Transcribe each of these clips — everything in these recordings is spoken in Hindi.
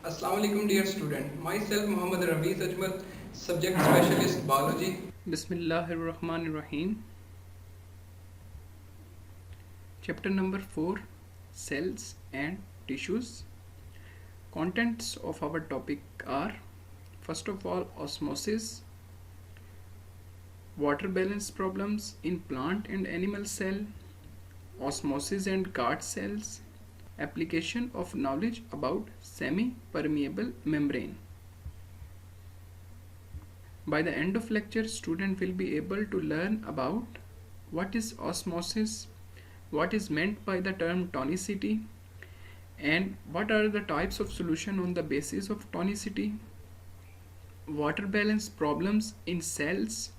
Assalamu alaikum dear student. Myself Muhammad Raviz Ajmal, subject specialist biology. Bismillahirrahmanirrahim. Chapter number 4, Cells and Tissues. Contents of our topic are, first of all, osmosis, water balance problems in plant and animal cell, osmosis and guard cells, application of knowledge about semi-permeable membrane. By the end of lecture, student will be able to learn about what is osmosis, what is meant by the term tonicity, and what are the types of solution on the basis of tonicity, water balance problems in cells,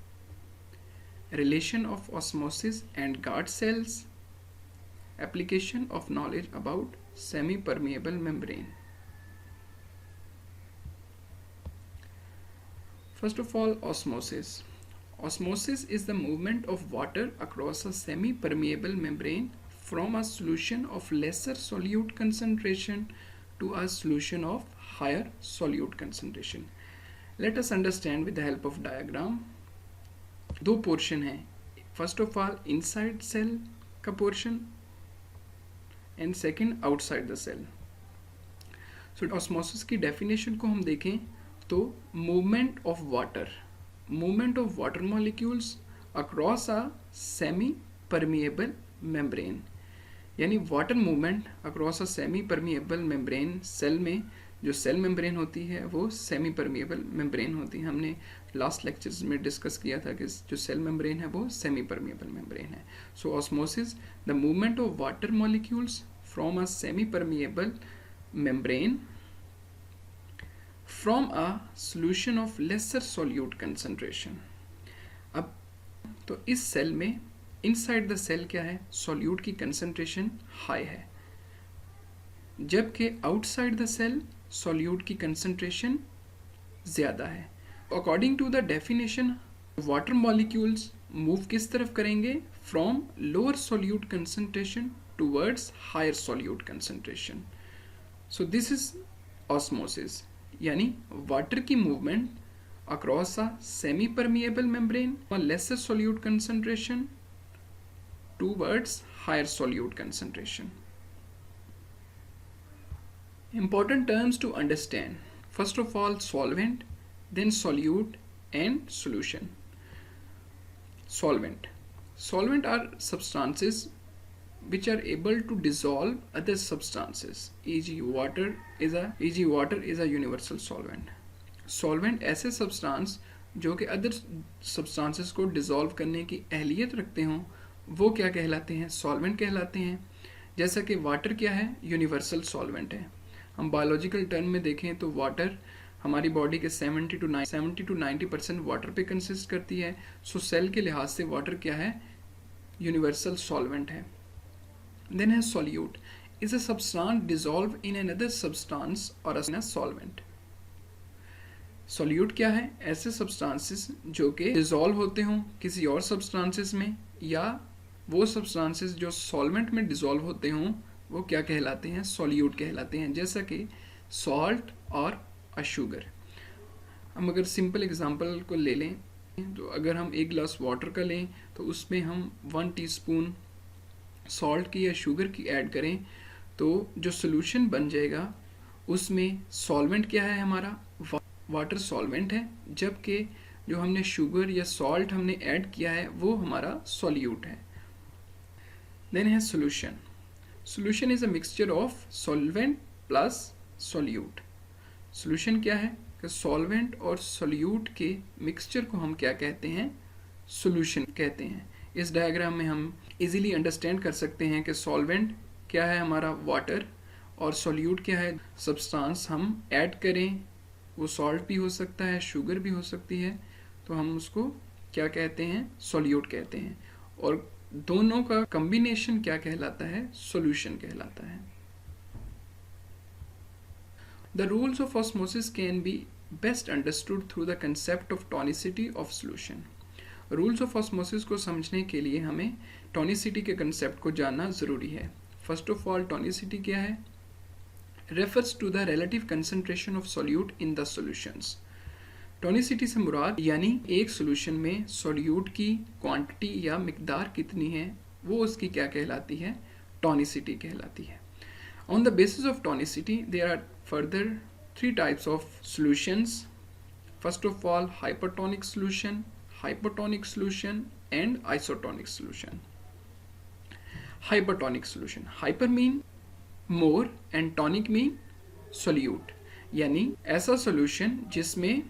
relation of osmosis and guard cells, application of knowledge about semi-permeable membrane. First of all, osmosis. Osmosis is the movement of water across a semi-permeable membrane from a solution of lesser solute concentration to a solution of higher solute concentration. Let us understand with the help of diagram. दो पोर्शन है. First of all inside cell का portion and second outside the cell. So osmosis की डेफिनेशन को हम देखें तो movement of water molecules across a semi permeable membrane, यानी water movement across a semi permeable membrane. Cell में जो सेल मेम्ब्रेन होती है वो सेमी परमिएबल मेम्ब्रेन होती है. हमने लास्ट लेक्चर्स में डिस्कस किया था कि जो सेल मेम्ब्रेन है वो सेमी परमिएबल मेम्ब्रेन है. So osmosis, the movement of water molecules from a semi permeable membrane from a solution of lesser solute concentration. अब तो इस सेल में इनसाइड द सेल क्या है, सोल्यूट की कंसंट्रेशन हाई है, जबकि आउटसाइड द सेल सोल्यूट की कंसंट्रेशन ज़्यादा है. According to the definition, water molecules move किस तरफ करेंगे, from lower solute concentration towards higher solute concentration. So this is osmosis, यानी वाटर की movement across a semi permeable membrane और lesser solute concentration towards higher solute concentration. Important terms to understand. First of all, solvent, then solute and solution. Solvent. Solvent are substances which are able to dissolve other substances. E.g. water is a universal solvent. Solvent ऐसे substance जो कि other substances को dissolve करने की अहलियत रखते हों वो क्या कहलाते हैं, solvent कहलाते हैं. जैसा कि वाटर क्या है, यूनिवर्सल सॉल्वेंट है. हम बायोलॉजिकल टर्म में देखें तो वाटर हमारी बॉडी के 70 to 90% वाटर पे कंसिस्ट करती है. सो सेल के लिहाज से वाटर क्या है, यूनिवर्सल सॉल्वेंट है. देन है solute, is a substance dissolve in another substance और अ सॉल्वेंट. सॉल्यूट क्या है, ऐसे सब्सटेंसेस जो कि डिसॉल्व होते हों किसी और सब्सटेंसेस में, या वो सब्सटेंसेस जो सॉल्वेंट में डिसॉल्व होते हों वो क्या कहलाते हैं, सॉल्यूट कहलाते हैं. जैसा कि सॉल्ट और अ शुगर. हम अगर सिंपल एग्जांपल को ले लें तो अगर हम एक गिलास वाटर का लें तो उसमें हम 1 टीस्पून सॉल्ट की या शुगर की ऐड करें तो जो सोल्यूशन बन जाएगा उसमें सॉल्वेंट क्या है, हमारा वाटर सॉल्वेंट है, जबकि जो हमने शुगर या सॉल्ट हमने ऐड किया है वो हमारा सॉल्यूट है. देन है solution. Solution is a mixture of solvent plus solute. Solution क्या है कि solvent और solute के mixture को हम क्या कहते हैं, solution कहते हैं. इस डायग्राम में हम easily understand कर सकते हैं कि solvent क्या है, हमारा water, और solute क्या है, substance हम add करें, वो salt भी हो सकता है, sugar भी हो सकती है, तो हम उसको क्या कहते हैं, solute कहते हैं. और दोनों का कॉम्बिनेशन क्या कहलाता है, सॉल्यूशन कहलाता है. The rules of osmosis can be best understood through the concept of tonicity of solution. Rules of osmosis को समझने के लिए हमें टॉनिसिटी के कंसेप्ट को जानना ज़रूरी है. फर्स्ट ऑफ ऑल, टॉनिसिटी क्या है, refers to the relative concentration of solute in the solutions. Tonicity से मुराद यानी एक सोल्यूशन में सोल्यूट की क्वांटिटी या मिकदार कितनी है वो उसकी क्या कहलाती है, टोनिसिटी कहलाती है. On the basis of tonicity there are further 3 types of solutions. First of all, hypertonic solution, hypotonic solution and isotonic solution. Hypertonic solution, hyper mean more and tonic mean solute, यानी ऐसा solution जिसमें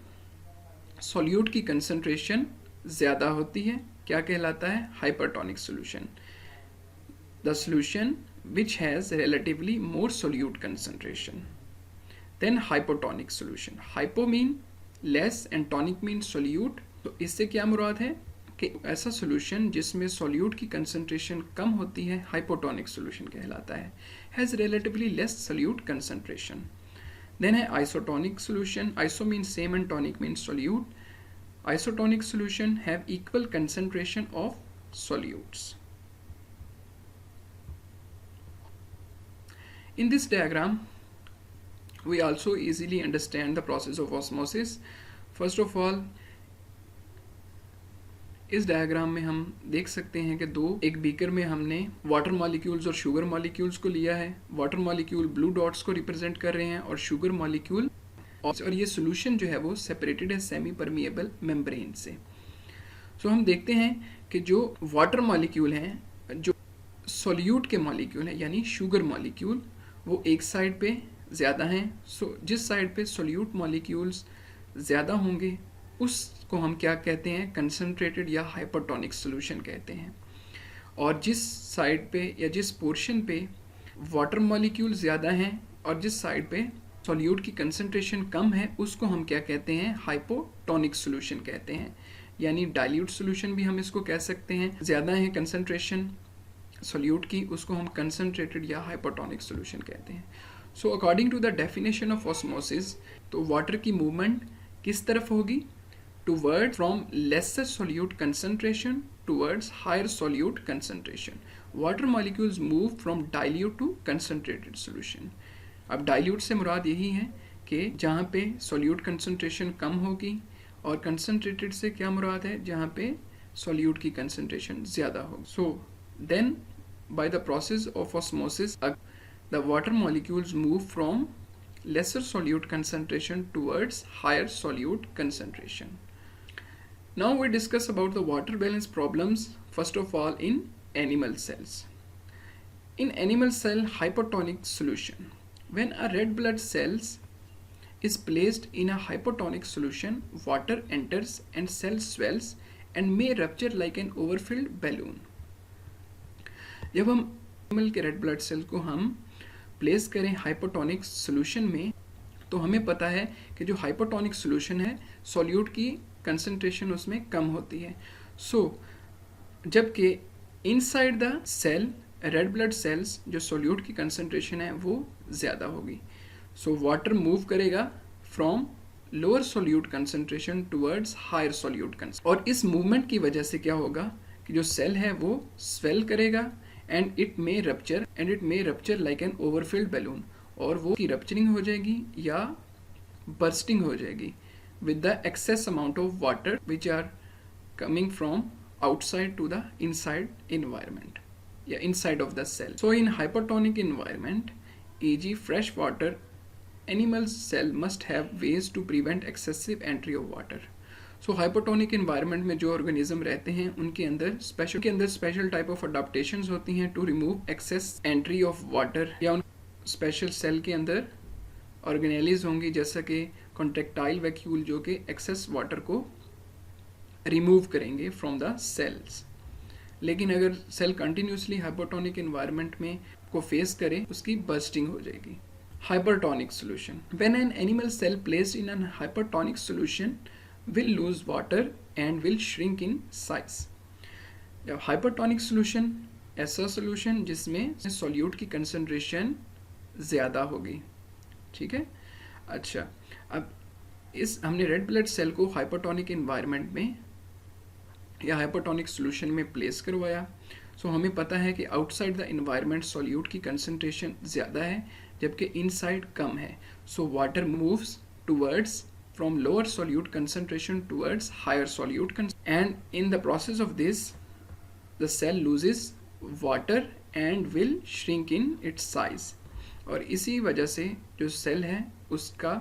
solute की concentration ज़्यादा होती है क्या कहलाता है, hypertonic solution. The solution which has relatively more solute concentration. Then hypotonic solution, hypo mean less and tonic mean solute. तो इससे क्या मुराद है कि ऐसा solution जिसमें solute की concentration कम होती है hypotonic solution कहलाता है, has relatively less solute concentration. Then है isotonic solution, iso means same and tonic means solute. Isotonic solution have equal concentration of solutes. In this diagram we also easily understand the process of osmosis. First of all, इस डायग्राम में हम देख सकते हैं कि एक बीकर में हमने वाटर मॉलिक्यूल्स और शुगर मॉलिक्यूल्स को लिया है. वाटर मॉलिक्यूल ब्लू डॉट्स को रिप्रेजेंट कर रहे हैं और शुगर मॉलिक्यूल, और ये सोल्यूशन जो है वो सेपरेटेड है सेमी परमिएबल मेम्ब्रेन से. सो हम देखते हैं कि जो वाटर मॉलिक्यूल हैं, जो सोल्यूट के मॉलिक्यूल हैं यानी शुगर मॉलिक्यूल, वो एक साइड पे ज़्यादा हैं. सो जिस साइड पे सोल्यूट मॉलिक्यूल्स ज़्यादा होंगे उसको हम क्या कहते हैं, कंसनट्रेटेड या हाइपरटोनिक सोल्यूशन कहते हैं. और जिस साइड पे या जिस पोर्शन पे वाटर मॉलिक्यूल ज़्यादा हैं और जिस साइड पे सोल्यूट की कंसनट्रेशन कम है उसको हम क्या कहते हैं, हाइपोटोनिक सोल्यूशन कहते हैं. यानी डाइल्यूट सोल्यूशन भी हम इसको कह सकते हैं. ज़्यादा है कंसनट्रेशन सोल्यूट की, उसको हम कंसनट्रेटेड या हाइपोटोनिक सोल्यूशन कहते हैं. So according to the definition of osmosis, तो वाटर की मूवमेंट किस तरफ होगी, toward from lesser solute concentration towards higher solute concentration. Water molecules move from dilute to concentrated solution. अब डाइल्यूट से मुराद यही है कि जहाँ पे सोल्यूट कंसनट्रेशन कम होगी, और कंसनट्रेटेड से क्या मुराद है, जहाँ पे सोल्यूट की कंसनट्रेशन ज़्यादा हो. So then by the process of osmosis the water molecules move from lesser solute concentration towards higher solute concentration. Now we discuss about the water balance problems, first of all in animal cells. In animal cell hypotonic solution, when a red blood cells is placed in a hypotonic solution, water enters and cell swells and may rupture like an overfilled balloon. जब हम एनिमल के रेड ब्लड सेल को हम प्लेस करें हाइपोटोनिक सोल्यूशन में, तो हमें पता है कि जो हाइपोटोनिक सोल्यूशन है सोल्यूट की कंसंट्रेशन उसमें कम होती है. सो जबकि inside the cell red blood cells जो सोल्यूट की कंसंट्रेशन है वो ज़्यादा होगी. सो वाटर मूव करेगा from lower solute concentration towards higher solute concentration, और इस मूवमेंट की वजह से क्या होगा कि जो सेल है वो स्वेल करेगा and it may rupture like an overfilled balloon, और वो की रप्चरिंग हो जाएगी या बर्स्टिंग हो जाएगी with the excess amount of water which are coming from outside to the inside environment या inside of the cell. So in hypertonic environment, e.g. fresh water, animal cell must have ways to prevent excessive entry of water. So hypotonic environment में जो ऑर्गेनिज्म रहते हैं उनके अंदर स्पेशल टाइप ऑफ अडाप्टेशंस होती हैं to remove excess entry of water, या उन स्पेशल सेल के अंदर ऑर्गेनेलीज होंगी जैसा कि कॉन्ट्रेक्टाइल वैक्यूल जो कि एक्सेस वाटर को रिमूव करेंगे फ्रॉम द सेल्स. लेकिन अगर सेल कंटिन्यूसली हाइपोटोनिक इन्वायरमेंट में को फेस करे उसकी बर्स्टिंग हो जाएगी. Hypertonic solution, when an animal cell placed in an hypertonic solution will lose water and will shrink in size. Hypertonic solution ऐसा सोल्यूशन जिसमें सोल्यूट की कंसंट्रेशन ज़्यादा होगी. ठीक है. अच्छा, अब हमने रेड ब्लड सेल को हाइपरटोनिक इन्वायरमेंट में या हाइपरटोनिक सोल्यूशन में प्लेस करवाया. सो हमें पता है कि आउटसाइड द इन्वायरमेंट सोल्यूट की कंसंट्रेशन ज़्यादा है, जबकि इनसाइड कम है. So water moves towards from lower solute concentration towards higher solute and in the process of this the cell loses water and will shrink in its size. और इसी वजह से जो सेल है उसका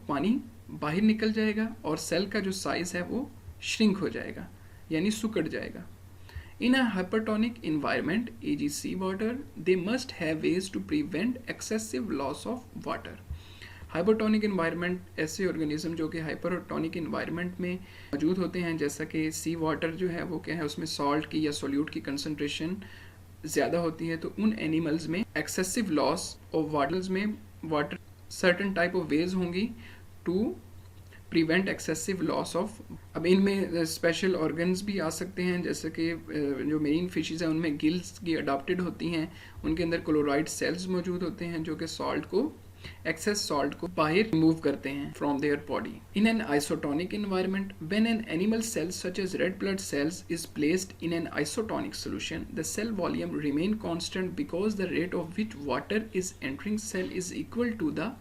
पानी बाहर निकल जाएगा और सेल का जो साइज है वो श्रिंक हो जाएगा यानी सुकड़ जाएगा. In a hypertonic environment, e.g. seawater, they must have ways to prevent excessive loss of water. Hypertonic environment ऐसे ऑर्गेनिज्म जो कि हाइपरटोनिक इन्वायरमेंट में मौजूद होते हैं, जैसा कि सी वाटर जो है वो क्या है, उसमें सॉल्ट की या सोल्यूट की कंसंट्रेशन ज़्यादा होती है, तो उन एनिमल्स में एक्सेसिव लॉस ऑफ वाटर्स में water certain type of ways होंगी to prevent excessive loss of. अब इनमें स्पेशल ऑर्गन्स भी आ सकते हैं, जैसे कि जो मेरीन फिशेस हैं उनमें गिल्स की अडॉप्टेड होती हैं, उनके अंदर क्लोराइड सेल्स मौजूद होते हैं जो कि सॉल्ट को एक्सेस सॉल्ट को बाहर रिमूव करते हैं from their body. In an isotonic environment, when an animal cell such as red blood cells is placed in an isotonic solution, the cell volume remain constant because the rate of which water is entering cell is equal to the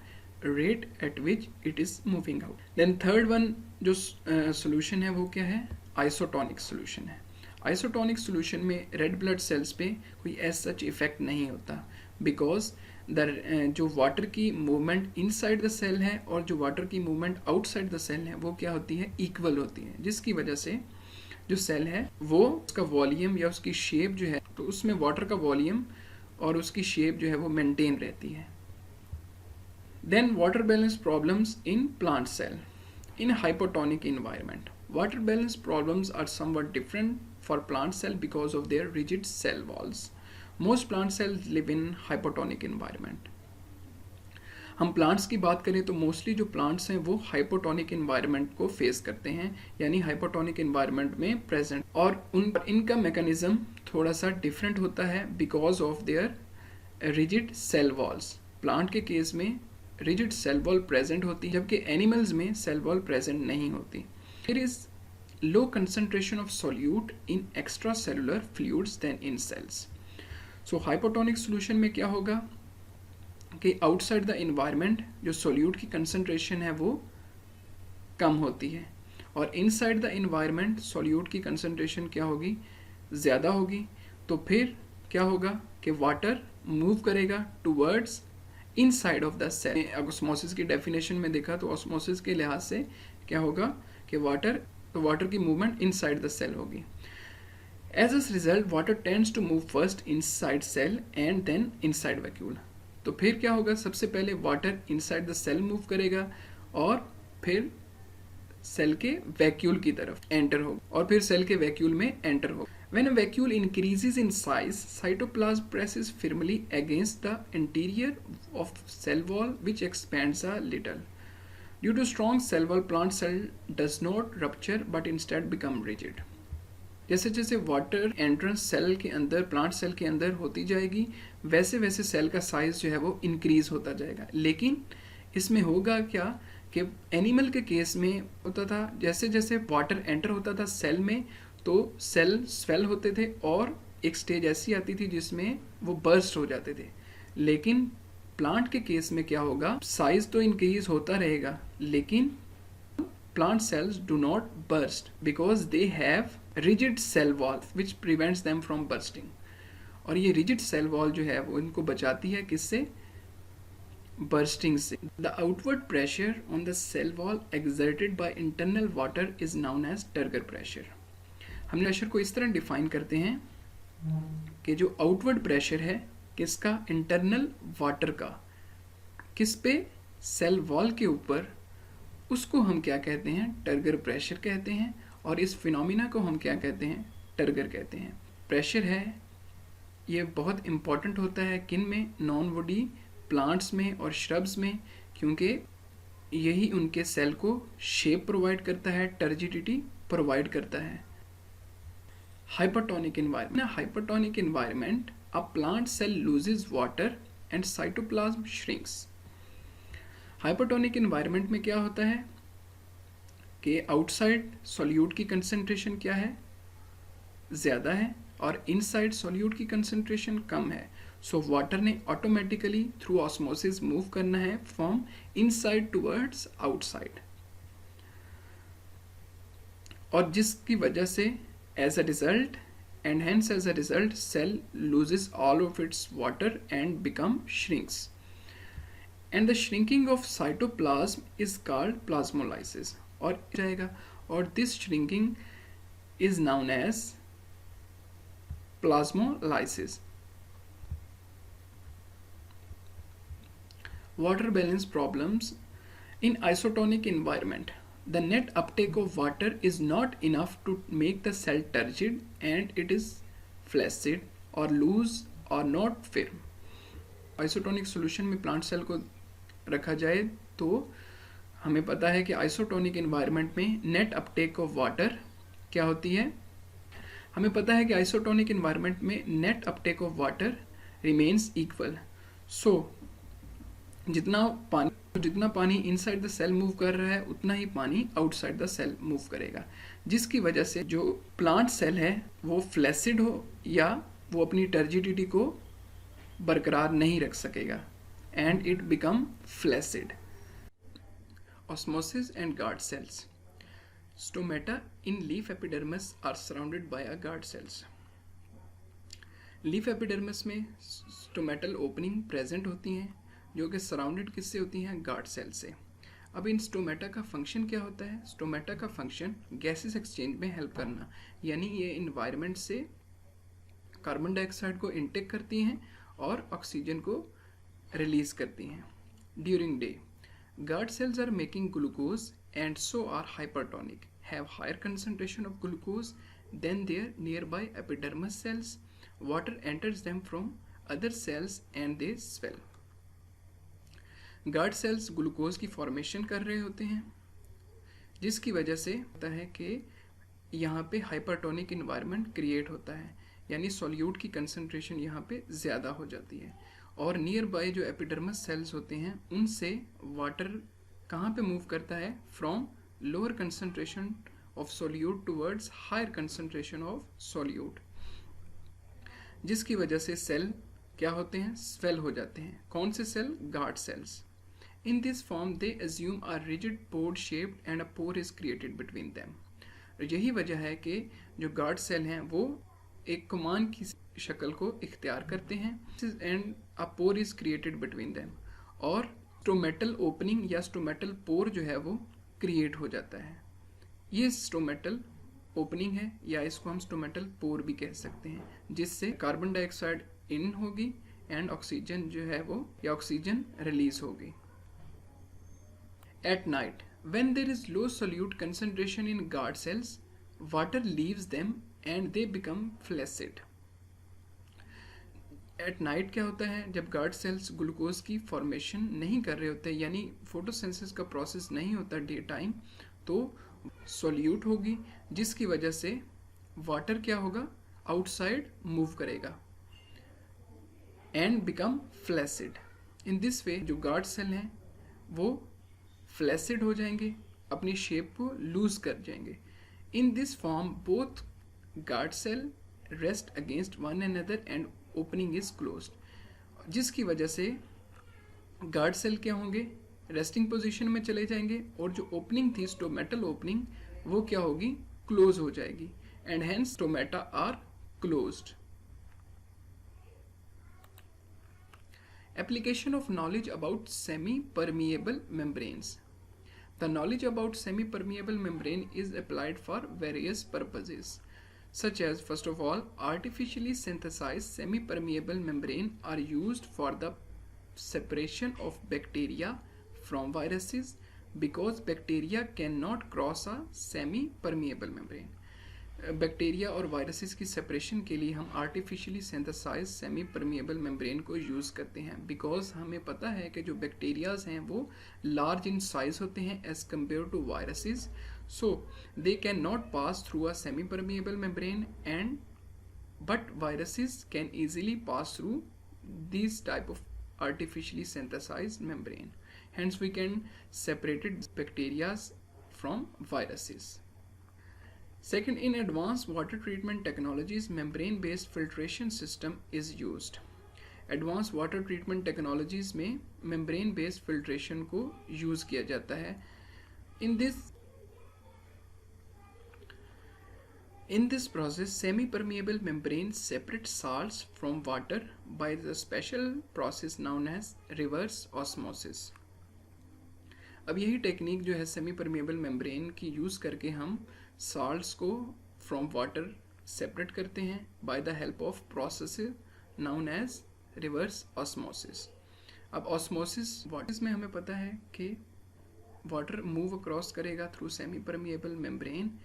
rate at which it is moving out. Then third one जो सोल्यूशन है वो क्या है, आइसोटोनिक सोल्यूशन है. आइसोटोनिक सोल्यूशन में रेड ब्लड सेल्स पे कोई एज सच इफेक्ट नहीं होता बिकॉज जो वाटर की मूवमेंट इनसाइड द सेल है और जो वाटर की मूवमेंट आउटसाइड द सेल है वो क्या होती है, इक्वल होती है, जिसकी वजह से जो सेल है वो उसका वॉल्यूम या उसकी शेप जो है, तो उसमें वाटर का वॉल्यूम और उसकी शेप जो है वो मेंटेन रहती है. Then water balance problems in plant cell. In hypotonic environment, water balance problems are somewhat different for plant cell because of their rigid cell walls. Most plant cells live in hypotonic environment. हम प्लांट्स की बात करें तो मोस्टली जो प्लांट्स हैं वो हाइपोटोनिक इन्वायरमेंट को फेस करते हैं, यानी हाइपोटोनिक इन्वायरमेंट में प्रेजेंट, और इनका मैकेनिज्म थोड़ा सा डिफरेंट होता है because of their rigid cell walls. Plant के केस में रिजिड सेल वॉल प्रेजेंट होती है, जबकि एनिमल्स में सेल वॉल प्रेजेंट नहीं होती. There is low concentration of solute in extra cellular fluids than in cells. So hypotonic solution में क्या होगा कि आउटसाइड द इन्वायरमेंट जो सोल्यूट की कंसंट्रेशन है वो कम होती है और इनसाइड द इन्वायरमेंट सोल्यूट की कंसंट्रेशन क्या होगी, ज़्यादा होगी. तो फिर क्या होगा कि वाटर मूव करेगा towards inside of the cell. Osmosis की डेफिनेशन में देखा तो ऑस्मोसिस के लिहाज से क्या होगा कि वाटर की मूवमेंट इनसाइड द सेल होगी. As a result, water tends to move first inside cell and then inside vacuole. तो फिर क्या होगा, सबसे पहले water inside the cell move करेगा और फिर सेल के वैक्यूल की तरफ एंटर होगा और फिर सेल के वैक्यूल में एंटर होगा. When a vacuole increases in size, cytoplasm presses firmly against the interior of cell wall which expands a little. Due to strong cell wall, plant cell does not rupture but instead become rigid. जैसे जैसे वाटर एंट्रेंस सेल के अंदर, प्लांट सेल के अंदर होती जाएगी, वैसे वैसे सेल का साइज जो है वो इंक्रीज होता जाएगा. लेकिन इसमें होगा क्या कि एनिमल के केस में होता था, जैसे जैसे वाटर एंटर होता था सेल में तो सेल स्वेल होते थे और एक स्टेज ऐसी आती थी जिसमें वो बर्स्ट हो जाते थे. लेकिन प्लांट के केस में क्या होगा, साइज तो इंक्रीज होता रहेगा लेकिन plant cells do not burst because they have rigid cell wall which prevents them from bursting. और ये rigid cell wall जो है वो इनको बचाती है किससे, bursting से. The outward pressure on the cell wall exerted by internal water is known as Turgor pressure. हम प्रेशर को इस तरह डिफाइन करते हैं कि जो आउटवर्ड प्रेशर है किसका, इंटरनल वाटर का, किस पे, सेल वॉल के ऊपर, उसको हम क्या कहते हैं, टर्गर प्रेशर कहते हैं. और इस फिनोमिना को हम क्या कहते हैं, टर्गर कहते हैं. प्रेशर है ये बहुत इम्पॉर्टेंट होता है किन में, नॉन वुडी प्लांट्स में और श्रब्स में, क्योंकि यही उनके सेल को शेप प्रोवाइड करता है, टर्जिडिटी प्रोवाइड करता है. Hypertonic environment. Hypertonic environment, a plant cell loses water and cytoplasm shrinks. Hypertonic environment में क्या होता है कि आउटसाइड सोल्यूट की कंसंट्रेशन क्या है, ज़्यादा है और इनसाइड सोल्यूट की कंसंट्रेशन कम है. सो वाटर ने ऑटोमेटिकली थ्रू ऑस्मोसिस मूव करना है फ्रॉम इनसाइड टूवर्ड्स आउटसाइड, और जिसकी वजह से as a result and hence as a result cell loses all of its water and become shrinks, and the shrinking of cytoplasm is called plasmolysis और जाएगा, और this shrinking is known as plasmolysis. Water balance problems in isotonic environment. The net uptake of water is not enough to make the cell turgid and it is flaccid or loose or not firm. Isotonic solution में प्लांट सेल को रखा जाए तो हमें पता है कि आइसोटोनिक एनवायरनमेंट में नेट अपटेक ऑफ वाटर क्या होती है. हमें पता है कि आइसोटोनिक एनवायरनमेंट में net uptake of water remains equal. So जितना पानी इनसाइड द सेल मूव कर रहा है उतना ही पानी आउटसाइड द सेल मूव करेगा, जिसकी वजह से जो प्लांट सेल है वो फ्लैसिड हो या वो अपनी टर्जिडिटी को बरकरार नहीं रख सकेगा and it become flaccid. Osmosis and guard cells. Stomata in leaf epidermis are surrounded by a guard cells. Leaf epidermis में स्टोमेटल ओपनिंग प्रेजेंट होती हैं जो कि सराउंडेड किससे होती हैं, गार्ड सेल से. अब इन स्टोमेटा का फंक्शन क्या होता है. स्टोमेटा का फंक्शन गैसेस एक्सचेंज में हेल्प करना, यानी ये इन्वायरमेंट से कार्बन डाइऑक्साइड को इनटेक करती हैं और ऑक्सीजन को रिलीज करती हैं. During day guard cells are making glucose and so are hypertonic, have higher concentration of glucose than their nearby epidermis cells. Water enters them from other cells and they swell. Guard cells glucose की फॉर्मेशन कर रहे होते हैं, जिसकी वजह से होता है कि यहाँ पे हाइपरटोनिक इन्वायरमेंट क्रिएट होता है, यानी सॉल्यूट की कंसंट्रेशन यहाँ पे ज़्यादा हो जाती है. और नियर बाय जो एपिडर्मस सेल्स होते हैं उनसे वाटर कहाँ पे मूव करता है, from lower concentration of solute towards higher concentration of solute, जिसकी वजह से सेल क्या होते हैं, स्वेल हो जाते हैं. कौन से cell, guard cells. In this form, they assume a rigid pore shaped and a pore is created between them. यही वजह है कि जो गार्ड सेल हैं वो एक कमान की शक्ल को इख्तियार करते हैं and a pore is created between them. और स्टोमेटल ओपनिंग या स्टोमेटल पोर जो है वो क्रिएट हो जाता है. ये स्टोमेटल ओपनिंग है या इसको हम स्टोमेटल पोर भी कह सकते हैं, जिससे कार्बन डाइऑक्साइड इन होगी एंड ऑक्सीजन जो है वो या ऑक्सीजन रिलीज होगी. At night, when there is low solute concentration in guard cells, water leaves them and they become flaccid. At night क्या होता है, जब गार्ड सेल्स ग्लूकोज की फॉर्मेशन नहीं कर रहे होते, यानी फोटोसिंथेसिस का प्रोसेस नहीं होता डे टाइम, तो सोल्यूट होगी, जिसकी वजह से वाटर क्या होगा, आउटसाइड मूव करेगा and become flaccid. In this way जो गार्ड सेल हैं वो फ्लैसिड हो जाएंगे, अपनी शेप को लूज कर जाएंगे. In this form both guard cell rest against one another and opening is closed, जिसकी वजह से गार्ड सेल क्या होंगे, रेस्टिंग पोजीशन में चले जाएंगे और जो ओपनिंग थी स्टोमेटल ओपनिंग वो क्या होगी, क्लोज हो जाएगी and hence stomata are closed. Application of knowledge about semi-permeable membranes. The knowledge about semi-permeable membrane is applied for various purposes, such as, first of all, artificially synthesized semi-permeable membrane are used for the separation of bacteria from viruses because bacteria cannot cross a semi-permeable membrane. Bacteria और वायरसेस की सेपरेशन के लिए हम artificially synthesize semi permeable membrane को यूज़ करते हैं, बिकॉज हमें पता है कि जो बैक्टीरियाज हैं वो लार्ज इन साइज होते हैं as compare to viruses, so they can not pass through a semi permeable membrane and but viruses can easily pass through this type of artificially synthesized membrane. Hence we can separate bacteria from viruses. Second, in advanced water treatment technologies, membrane-based filtration system is used. Advance water treatment technologies में मेम्ब्रेन बेस्ड फिल्ट्रेशन को यूज़ किया जाता है. In this process, semi-permeable membranes separate salts from water by the special process known as reverse osmosis. अब यही टेक्निक जो है सेमी परमिएबल मेम्ब्रेन की यूज़ करके हम साल्ट्स को फ्रॉम वाटर सेपरेट करते हैं by the help of process known as reverse osmosis. अब ऑस्मोसिस वाटर में हमें पता है कि वाटर मूव अक्रॉस करेगा through semi permeable membrane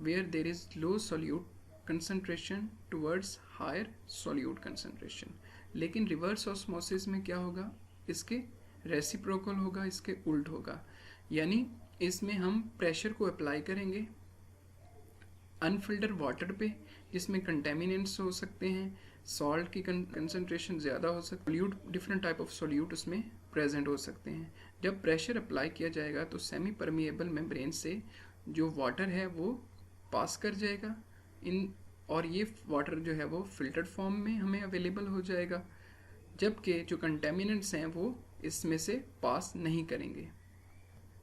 where there is low solute concentration towards higher solute concentration. लेकिन रिवर्स ऑस्मोसिस में क्या होगा, इसके रेसिप्रोकल होगा, इसके उल्ट होगा. यानी इसमें हम प्रेशर को अप्लाई करेंगे अनफिल्टर वाटर पे जिसमें कंटेमिनेंट्स हो सकते हैं, सॉल्ट की कंसंट्रेशन ज़्यादा हो सकती है, solute different type of solute उसमें प्रेजेंट हो सकते हैं. जब प्रेशर अप्लाई किया जाएगा तो सेमी परमिएबल मेम्ब्रेन से जो वाटर है वो पास कर जाएगा और ये वाटर जो है वो फिल्टर्ड फॉर्म में हमें अवेलेबल हो जाएगा, जबकि जो कंटेमिनेंट्स हैं वो इसमें से पास नहीं करेंगे.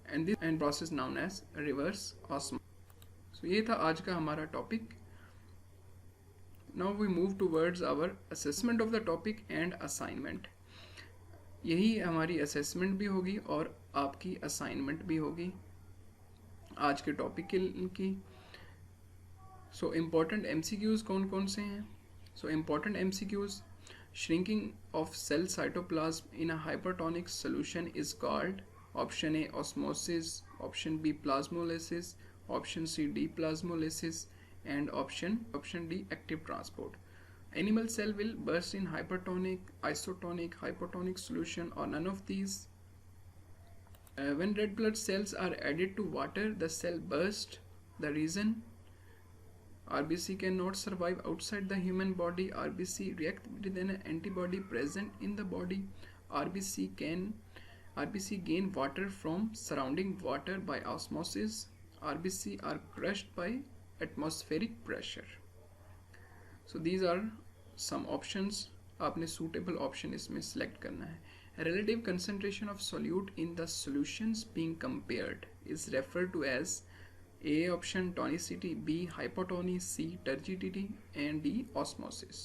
And this and process known as reverse osmosis. So ये था आज का हमारा topic. Now we move towards our assessment of the topic and assignment. यही हमारी असेसमेंट भी होगी और आपकी असाइनमेंट भी होगी आज के टॉपिक की. सो इम्पॉर्टेंट MCQs कौन कौन से हैं? So important MCQs, shrinking of cell cytoplasm in a hypertonic solution is called option A osmosis, option B plasmolysis, option C deplasmolysis, and option D active transport. Animal cell will burst in hypertonic, isotonic, hypotonic solution or none of these. When red blood cells are added to water, the cell burst. The reason: RBC cannot survive outside the human body. RBC react with an antibody present in the body. RBC gain water from surrounding water by osmosis. RBC are crushed by atmospheric pressure. So these are some options. आपने suitable option इसमें select करना है. Relative concentration of solute in the solutions being compared is referred to as A option tonicity, B hypotony, C turgidity, and D osmosis.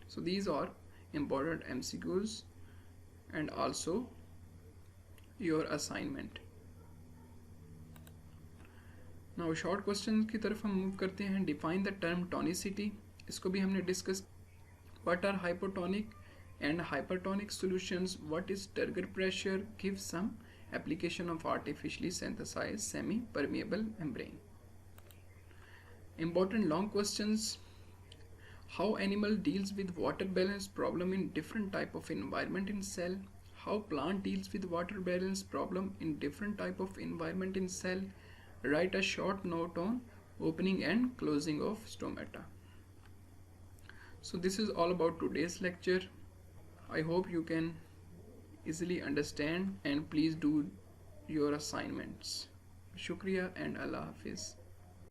So these are important MCQs and also your assignment. Now short questions की तरफ हम मूव करते हैं. Define the term tonicity. इसको भी हमने discuss. What are hypotonic and hypertonic solutions? What is turgor pressure? Give some application of artificially synthesized semi-permeable membrane. Important long questions. How animal deals with water balance problem in different type of environment in cell. How plant deals with water balance problem in different type of environment in cell. Write a short note on opening and closing of stomata. So this is all about today's lecture. I hope you can easily understand and please do your assignments. Shukriya and Allah Hafiz.